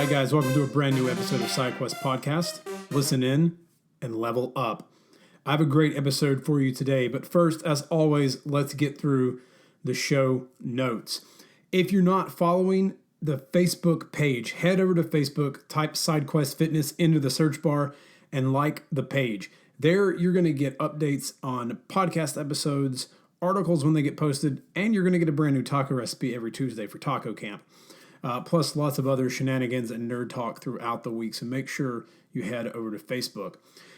right, guys, welcome to a brand new episode of SideQuest Podcast. Listen in and level up. I have a great episode for you today, but first, as always, let's get through the show notes. If you're not following the Facebook page, head over to Facebook, type SideQuest Fitness into the search bar, and like the page. There, you're going to get updates on podcast episodes, articles when they get posted, and you're going to get a brand new taco recipe every Tuesday for taco camp. Plus lots of other shenanigans and nerd talk throughout the week, so make sure you head over to Facebook.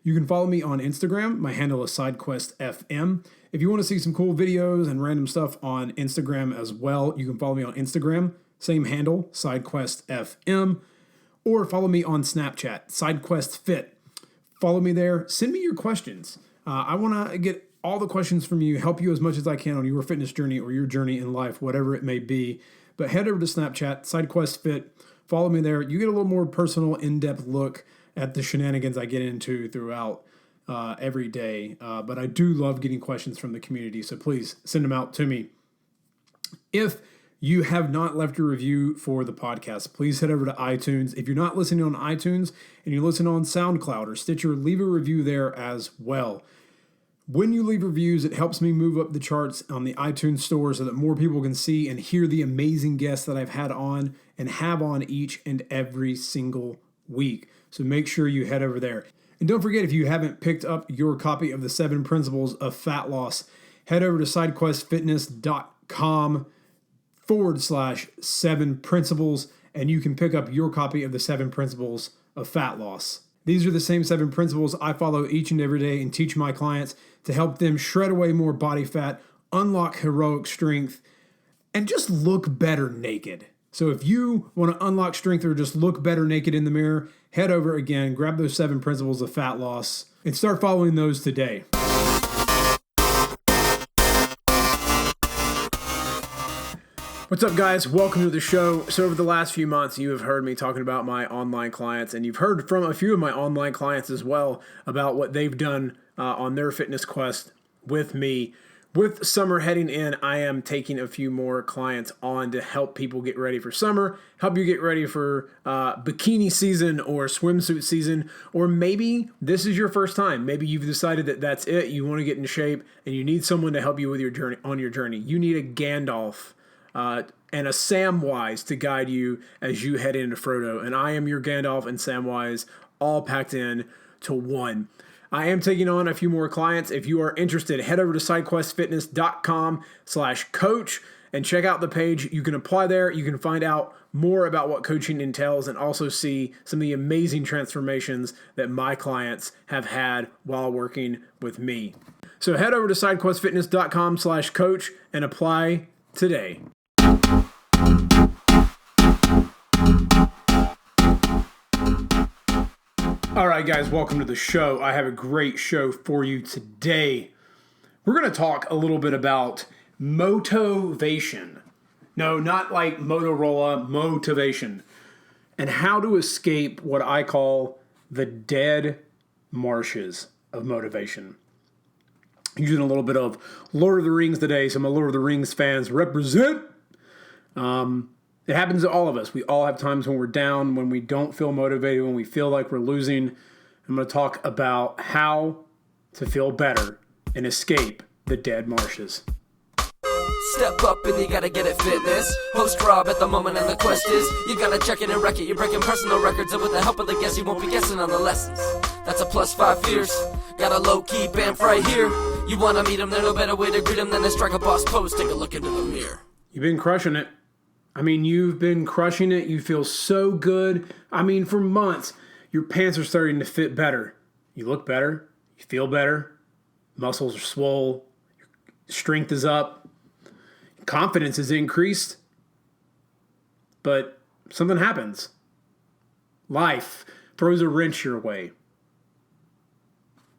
You can follow me on Instagram. My handle is SideQuestFM. If you want to see some cool videos and random stuff on Instagram as well, you can follow me on Instagram. Same handle, SideQuestFM. Or follow me on Snapchat, SideQuestFit. Follow me there. Send me your questions. I want to get all the questions from you, help you as much as I can on your fitness journey or your journey in life, whatever it may be. But head over to Snapchat, SideQuestFit. Follow me there. You get a little more personal, in-depth look at the shenanigans I get into throughout every day. But I do love getting questions from the community, so please send them out to me. If you have not left a review for the podcast, please head over to iTunes. If you're not listening on iTunes and you listen on SoundCloud or Stitcher, leave a review there as well. When you leave reviews, it helps me move up the charts on the iTunes store so that more people can see and hear the amazing guests that I've had on and have on each and every single week. So make sure you head over there. And don't forget, if you haven't picked up your copy of the 7 Principles of Fat Loss, head over to sidequestfitness.com/7 principles, and you can pick up your copy of the 7 Principles of Fat Loss. These are the same 7 principles I follow each and every day and teach my clients to help them shred away more body fat, unlock heroic strength, and just look better naked. So if you want to unlock strength or just look better naked in the mirror, head over again, grab those 7 principles of fat loss, and start following those today. What's up, guys? Welcome to the show. So over the last few months, you have heard me talking about my online clients, and you've heard from a few of my online clients as well about what they've done on their fitness quest with me. With summer heading in, I am taking a few more clients on to help people get ready for summer, help you get ready for bikini season or swimsuit season, or maybe this is your first time. Maybe you've decided that that's it. You want to get in shape, and you need someone to help you with your journey. On your journey, you need a Gandalf and a Samwise to guide you as you head into Frodo. And I am your Gandalf and Samwise, all packed in to one. I am taking on a few more clients. If you are interested, head over to sidequestfitness.com/coach and check out the page. You can apply there. You can find out more about what coaching entails and also see some of the amazing transformations that my clients have had while working with me. So head over to sidequestfitness.com/coach and apply today. All right, guys, welcome to the show. I have a great show for you today. We're going to talk a little bit about motivation. No, not like Motorola, motivation. And how to escape what I call the dead marshes of motivation. Using a little bit of Lord of the Rings today. Some of Lord of the Rings fans represent. It happens to all of us. We all have times when we're down, when we don't feel motivated, when we feel like we're losing. I'm going to talk about how to feel better and escape the dead marshes. Step up and you gotta get it fitness. Host Rob at the moment and the quest is you gotta check it and wreck it. You're breaking personal records and with the help of the guests you won't be guessing on the lessons. That's a +5 fierce. Got a low-key band right here. You wanna meet him, there's no better way to greet him than to strike a boss pose. Take a look into the mirror. You've been crushing it. You've been crushing it. You feel so good. For months, your pants are starting to fit better. You look better. You feel better. Muscles are swole. Your strength is up. Confidence is increased. But something happens. Life throws a wrench your way.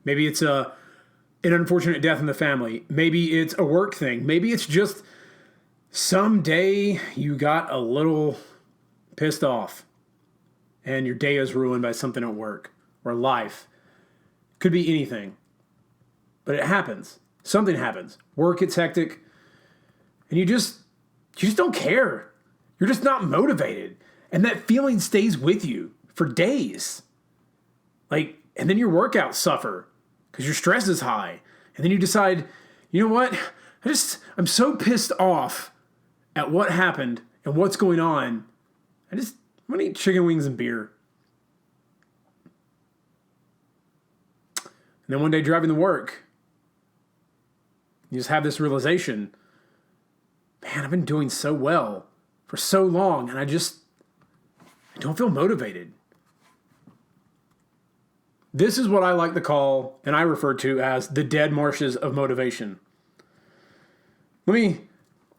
Maybe it's an unfortunate death in the family. Maybe it's a work thing. Maybe it's just someday you got a little pissed off and your day is ruined by something at work or life. Could be anything. But it happens. Something happens. Work gets hectic and you just don't care. You're just not motivated. And that feeling stays with you for days. And then your workouts suffer because your stress is high. And then you decide, you know what? I'm so pissed off at what happened and what's going on. I'm going to eat chicken wings and beer. And then one day driving to work, you just have this realization, man, I've been doing so well for so long, and I don't feel motivated. This is what I like to call, and I refer to as the dead marshes of motivation. Let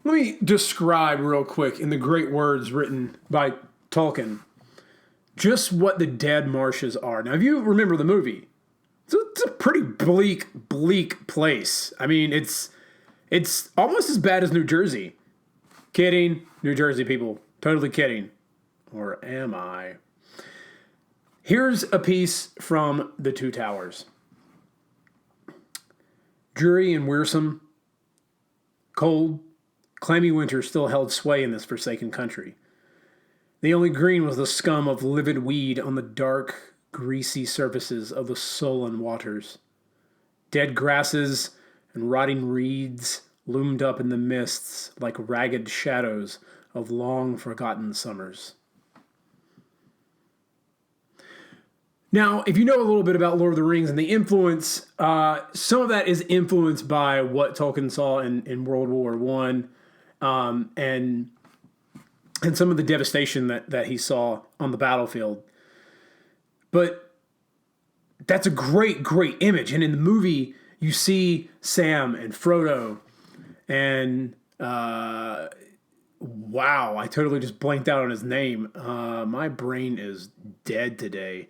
me describe real quick in the great words written by Tolkien just what the dead marshes are. Now, if you remember the movie, it's a pretty bleak place. I mean, it's almost as bad as New Jersey. Kidding, New Jersey people. Totally kidding. Or am I? Here's a piece from The Two Towers. Dreary and wearisome, cold, clammy winter still held sway in this forsaken country. The only green was the scum of livid weed on the dark, greasy surfaces of the sullen waters. Dead grasses and rotting reeds loomed up in the mists like ragged shadows of long-forgotten summers. Now, if you know a little bit about Lord of the Rings and the influence, some of that is influenced by what Tolkien saw in World War I, and some of the devastation that he saw on the battlefield. But that's a great image. And in the movie, you see Sam and Frodo and, wow, I totally just blanked out on his name. My brain is dead today.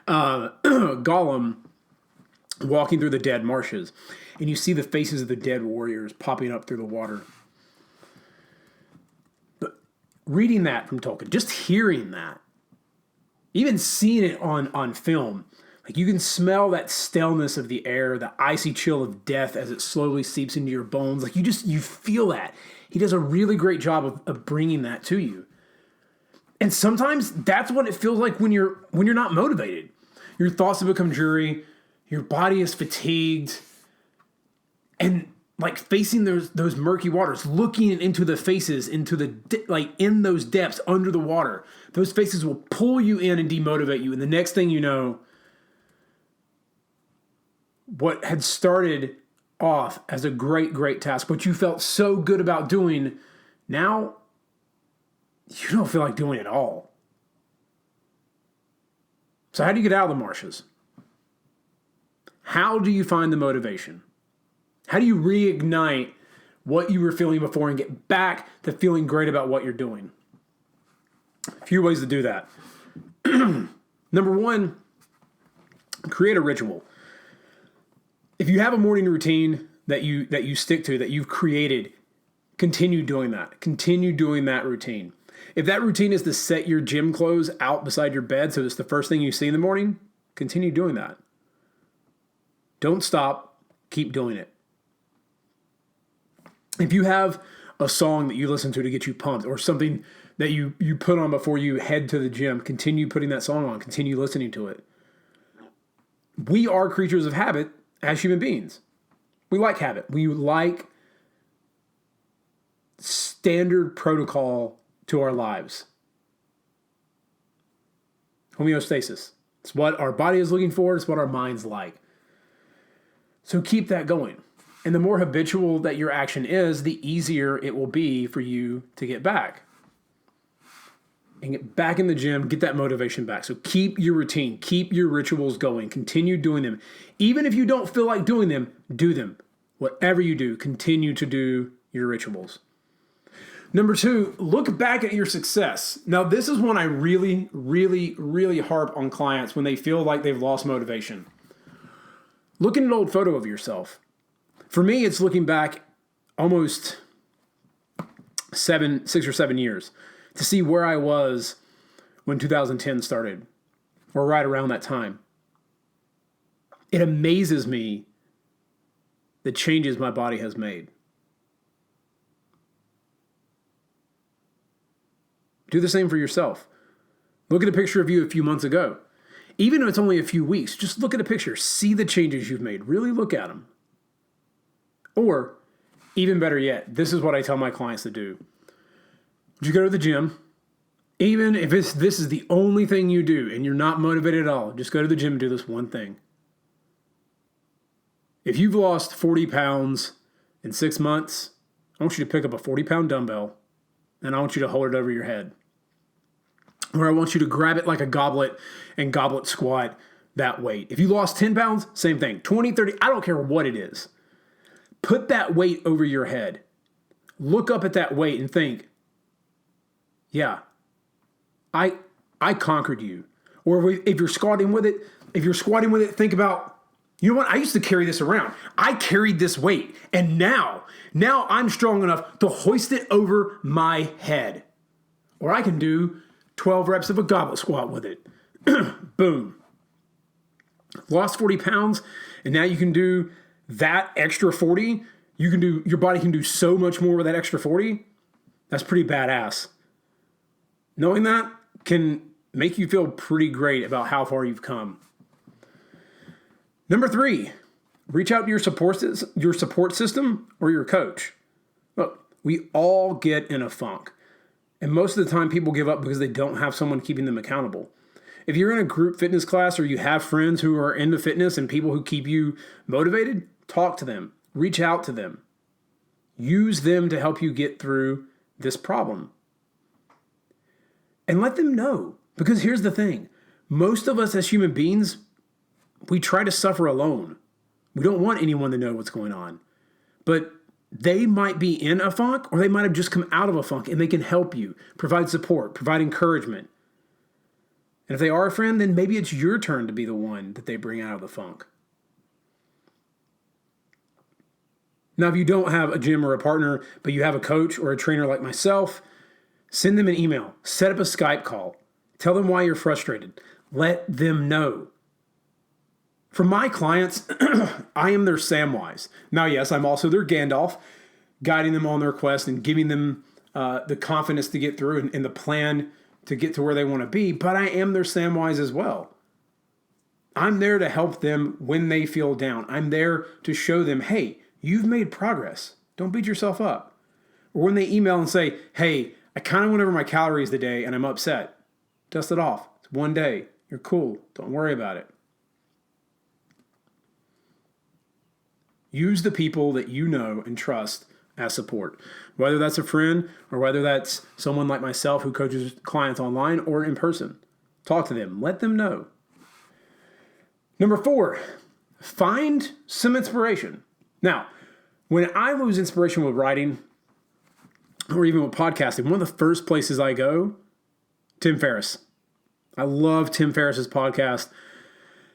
Gollum walking through the dead marshes, and you see the faces of the dead warriors popping up through the water. But reading that from Tolkien, just hearing that, even seeing it on film, like you can smell that staleness of the air, the icy chill of death as it slowly seeps into your bones. Like you feel that. He does a really great job of bringing that to you. And sometimes that's what it feels like when you're not motivated. Your thoughts have become dreary, your body is fatigued, and like facing those murky waters, looking into the faces, into in those depths under the water, those faces will pull you in and demotivate you. And the next thing you know, what had started off as a great task, what you felt so good about doing, now you don't feel like doing it all. So how do you get out of the marshes? How do you find the motivation? How do you reignite what you were feeling before and get back to feeling great about what you're doing? A few ways to do that. Number one, create a ritual. If you have a morning routine that you stick to, that you've created, continue doing that. Continue doing that routine. If that routine is to set your gym clothes out beside your bed so it's the first thing you see in the morning, continue doing that. Don't stop. Keep doing it. If you have a song that you listen to get you pumped, or something that you put on before you head to the gym, continue putting that song on. Continue listening to it. We are creatures of habit as human beings. We like habit. We like standard protocol to our lives. Homeostasis. It's what our body is looking for. It's what our mind's like. So keep that going. And the more habitual that your action is, the easier it will be for you to get back. And get back in the gym, get that motivation back. So keep your routine, keep your rituals going, continue doing them. Even if you don't feel like doing them, do them. Whatever you do, continue to do your rituals. Number two, look back at your success. Now, this is one I really harp on clients when they feel like they've lost motivation. Look at an old photo of yourself. For me, it's looking back almost 6 or 7 years to see where I was when 2010 started, or right around that time. It amazes me the changes my body has made. Do the same for yourself. Look at a picture of you a few months ago. Even if it's only a few weeks, just look at a picture. See the changes you've made. Really look at them. Or, even better yet, this is what I tell my clients to do. You go to the gym. Even if this is the only thing you do and you're not motivated at all, just go to the gym and do this one thing. If you've lost 40 pounds in 6 months, I want you to pick up a 40-pound dumbbell and I want you to hold it over your head. Or I want you to grab it like a goblet and goblet squat that weight. If you lost 10 pounds, same thing. 20, 30, I don't care what it is. Put that weight over your head. Look up at that weight and think, yeah, I conquered you. Or if you're squatting with it, think about, you know what? I used to carry this around. I carried this weight. And now I'm strong enough to hoist it over my head. Or I can do 12 reps of a goblet squat with it. Boom. Lost 40 pounds, and now you can do that extra 40. Your body can do so much more with that extra 40. That's pretty badass. Knowing that can make you feel pretty great about how far you've come. Number 3, reach out to your support system or your coach. Look, we all get in a funk. And most of the time people give up because they don't have someone keeping them accountable. If you're in a group fitness class or you have friends who are into fitness and people who keep you motivated, talk to them. Reach out to them. Use them to help you get through this problem. And let them know. Because here's the thing. Most of us as human beings, we try to suffer alone. We don't want anyone to know what's going on. But they might be in a funk or they might have just come out of a funk and they can help you, provide support, provide encouragement. And if they are a friend, then maybe it's your turn to be the one that they bring out of the funk. Now, if you don't have a gym or a partner, but you have a coach or a trainer like myself, send them an email, set up a Skype call, tell them why you're frustrated, let them know. For my clients, I am their Samwise. Now, yes, I'm also their Gandalf, guiding them on their quest and giving them the confidence to get through and the plan to get to where they want to be, but I am their Samwise as well. I'm there to help them when they feel down. I'm there to show them, hey, you've made progress. Don't beat yourself up. Or when they email and say, hey, I kind of went over my calories today and I'm upset. Dust it off. It's one day. You're cool. Don't worry about it. Use the people that you know and trust as support, whether that's a friend or whether that's someone like myself who coaches clients online or in person. Talk to them. Let them know. Number 4, find some inspiration. Now, when I lose inspiration with writing or even with podcasting, one of the first places I go, Tim Ferriss. I love Tim Ferriss's podcast.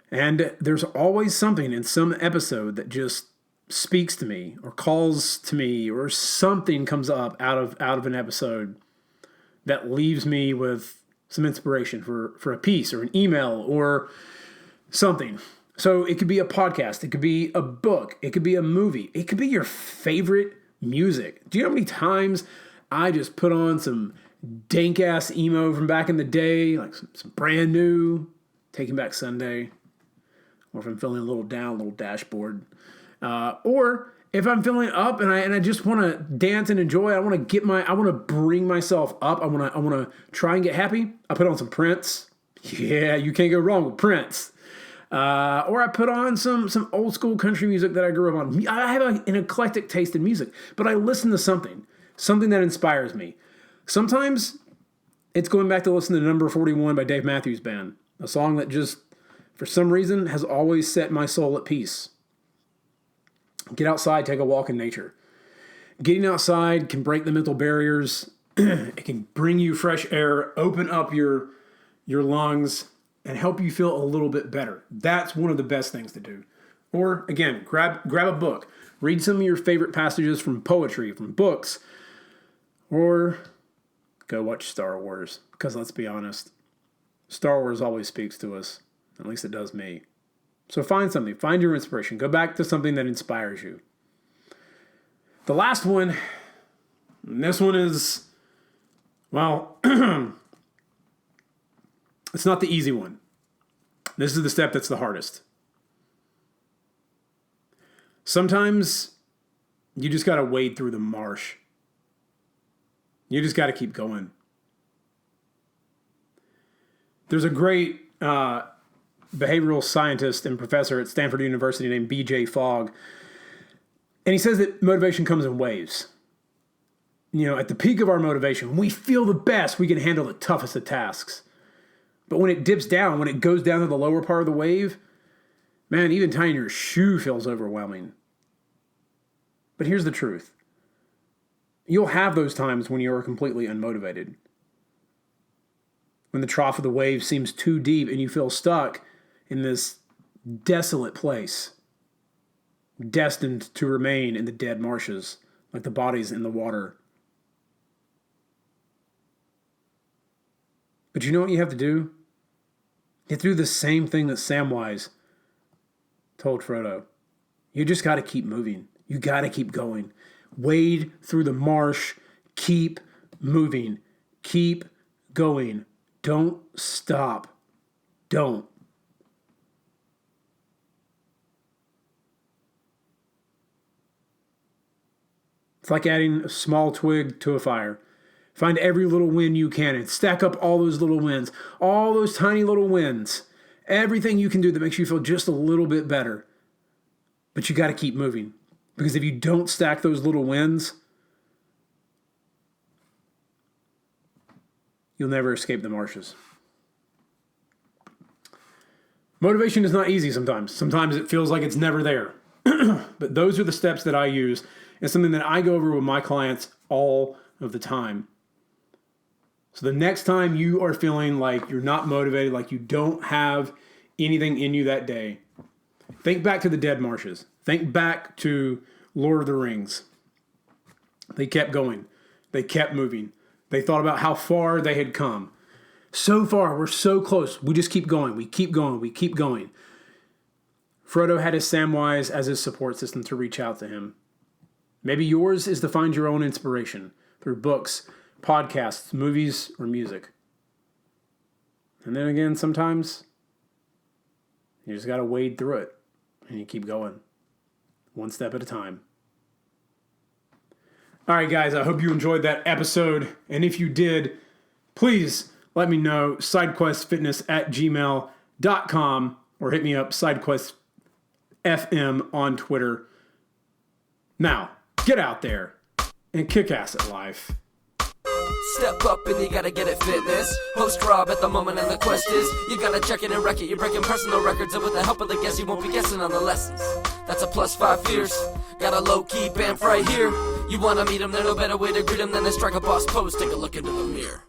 And there's always something in some episode that just speaks to me or calls to me or something comes up out of an episode that leaves me with some inspiration for a piece or an email or something. So it could be a podcast, it could be a book, it could be a movie, it could be your favorite music. Do you know how many times I just put on some dank ass emo from back in the day, like some brand new Taking Back Sunday, or if I'm feeling a little down, a little Dashboard. Or if I'm feeling up and I just want to dance and enjoy, I want to bring myself up. I want to try and get happy. I put on some Prince. Yeah, you can't go wrong with Prince. Or I put on some old school country music that I grew up on. I have an eclectic taste in music, but I listen to something that inspires me. Sometimes it's going back to listen to Number 41 by Dave Matthews Band, a song that just, for some reason, has always set my soul at peace. Get outside, take a walk in nature. Getting outside can break the mental barriers. It can bring you fresh air, open up your lungs, and help you feel a little bit better. That's one of the best things to do. Or, again, grab a book. Read some of your favorite passages from poetry, from books. Or go watch Star Wars. Because let's be honest, Star Wars always speaks to us. At least it does me. So find something. Find your inspiration. Go back to something that inspires you. The last one, and this one is Well, it's not the easy one. This is the step that's the hardest. Sometimes you just got to wade through the marsh. You just got to keep going. There's a great behavioral scientist and professor at Stanford University named B.J. Fogg. And he says that motivation comes in waves. You know, at the peak of our motivation, when we feel the best, we can handle the toughest of tasks. But when it dips down, when it goes down to the lower part of the wave, man, even tying your shoe feels overwhelming. But here's the truth. You'll have those times when you are completely unmotivated. When the trough of the wave seems too deep and you feel stuck in this desolate place, destined to remain in the dead marshes, like the bodies in the water. But you know what you have to do? You have to do the same thing that Samwise told Frodo. You just got to keep moving. You got to keep going. Wade through the marsh. Keep moving. Keep going. Don't stop. Don't. It's like adding a small twig to a fire. Find every little win you can and stack up all those little wins, all those tiny little wins, everything you can do that makes you feel just a little bit better. But you got to keep moving, because if you don't stack those little wins, you'll never escape the marshes. Motivation is not easy sometimes. Sometimes it feels like it's never there. But those are the steps that I use. It's something that I go over with my clients all of the time. So the next time you are feeling like you're not motivated, like you don't have anything in you that day, think back to the dead marshes. Think back to Lord of the Rings. They kept going. They kept moving. They thought about how far they had come. So far, we're so close. We just keep going. We keep going. We keep going. Frodo had his Samwise as his support system to reach out to him. Maybe yours is to find your own inspiration through books, podcasts, movies, or music. And then again, sometimes you just got to wade through it and you keep going one step at a time. All right, guys, I hope you enjoyed that episode. And if you did, please let me know. sidequestfitness@gmail.com or hit me up, sidequestfm on Twitter. Now, get out there and kick ass at life. Step up and you gotta get it fitness. Host Rob at the moment and the quest is you gotta check it and wreck it. You're breaking personal records and with the help of the guest you won't be guessing on the lessons. That's a +5 fierce. Got a low-key bamf right here. You wanna meet him, there's no better way to greet him than to strike a boss pose. Take a look into the mirror.